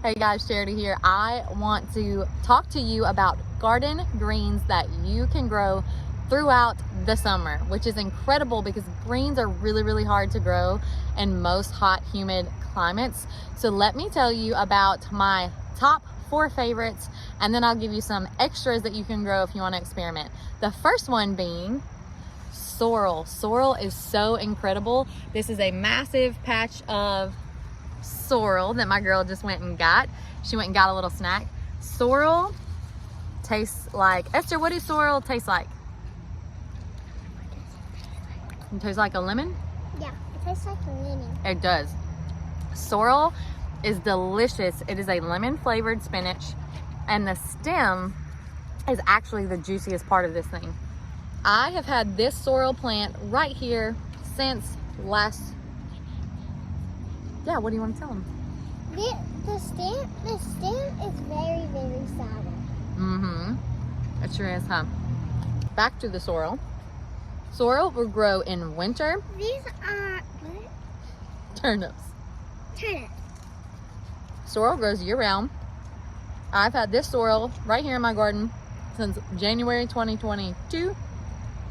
Hey guys, Charity here. I want to talk to you about garden greens that you can grow throughout the summer, which is incredible because greens are really hard to grow in most hot, humid climates. So let me tell you about my top 4 favorites, and then I'll give you some extras that you can grow if you want to experiment. The first one being sorrel. Sorrel is so incredible. This is a massive patch of sorrel that my girl just went and got. She went and got a little snack. Sorrel tastes like, Esther, what does sorrel taste like? It tastes like a lemon? Yeah, it tastes like a lemon. It does. Sorrel is delicious. It is a lemon flavored spinach, and the stem is actually the juiciest part of this thing. I have had this sorrel plant right here since last. Yeah, what do you want to tell them? The stem is very sour. Mm-hmm. It sure is, huh? Back to the sorrel. Sorrel will grow in winter. These are what? Turnips. Turnips. Sorrel grows year-round. I've had this sorrel right here in my garden since January 2022.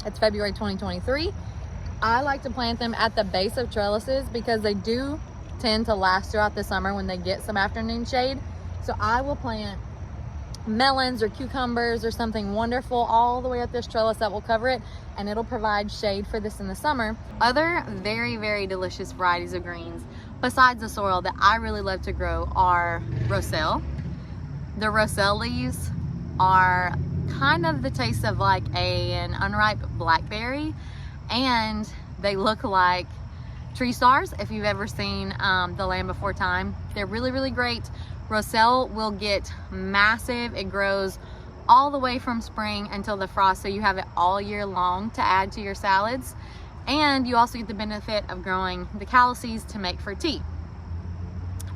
It's February 2023. I like to plant them at the base of trellises because they do tend to last throughout the summer when they get some afternoon shade. So I will plant melons or cucumbers or something wonderful all the way up this trellis that will cover it, and it'll provide shade for this in the summer. Other very delicious varieties of greens besides the sorrel that I really love to grow are Roselle. The Roselle leaves are kind of the taste of like an unripe blackberry, and they look like tree stars if you've ever seen The Land Before Time. They're really great. Roselle will get massive. It grows all the way from spring until the frost, so you have it all year long to add to your salads, and you also get the benefit of growing the calices to make for tea.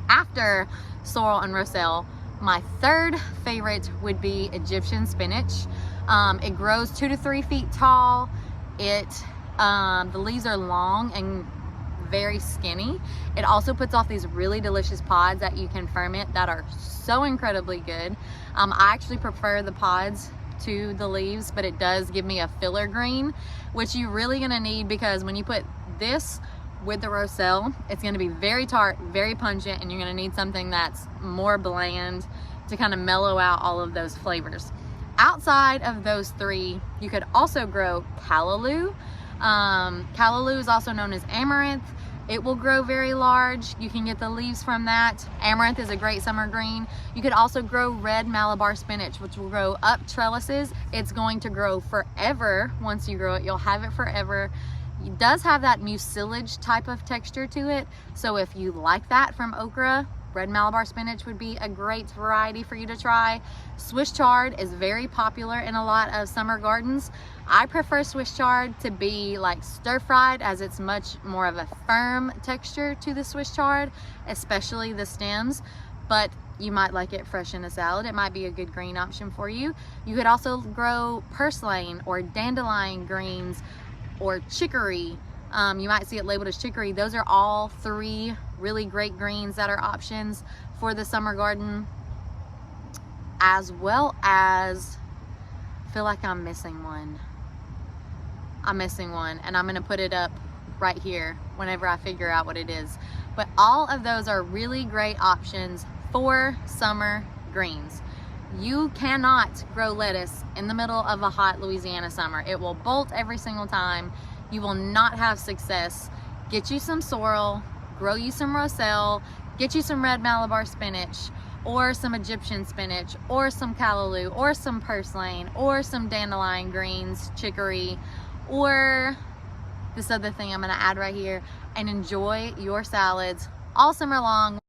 After sorrel and Roselle, my third favorite would be Egyptian spinach. It grows 2 to 3 feet tall. The leaves are long and very skinny. It also puts off these really delicious pods that you can ferment that are so incredibly good. I actually prefer the pods to the leaves, but it does give me a filler green, which you're really gonna need because when you put this with the Roselle, it's gonna be very tart, very pungent, and you're gonna need something that's more bland to kind of mellow out all of those flavors. Outside of those 3, you could also grow callaloo. Callaloo is also known as amaranth. It will grow very large. You can get the leaves from that. Amaranth is a great summer green. You could also grow red Malabar spinach, which will grow up trellises. It's going to grow forever. Once you grow it, you'll have it forever. It does have that mucilage type of texture to it. So if you like that from okra, red Malabar spinach would be a great variety for you to try. Swiss chard is very popular in a lot of summer gardens. I prefer Swiss chard to be like stir-fried, as it's much more of a firm texture to the Swiss chard, especially the stems, but you might like it fresh in a salad. It might be a good green option for you. You could also grow purslane or dandelion greens or chicory. You might see it labeled as chicory. Those are all 3 really great greens that are options for the summer garden, as well as, I feel like I'm missing one. And I'm gonna put it up right here whenever I figure out what it is. But all of those are really great options for summer greens. You cannot grow lettuce in the middle of a hot Louisiana summer. It will bolt every single time. You will not have success. Get you some sorrel, grow you some Roselle, get you some red Malabar spinach, or some Egyptian spinach, or some callaloo, or some purslane, or some dandelion greens, chicory, or this other thing I'm gonna add right here, and enjoy your salads all summer long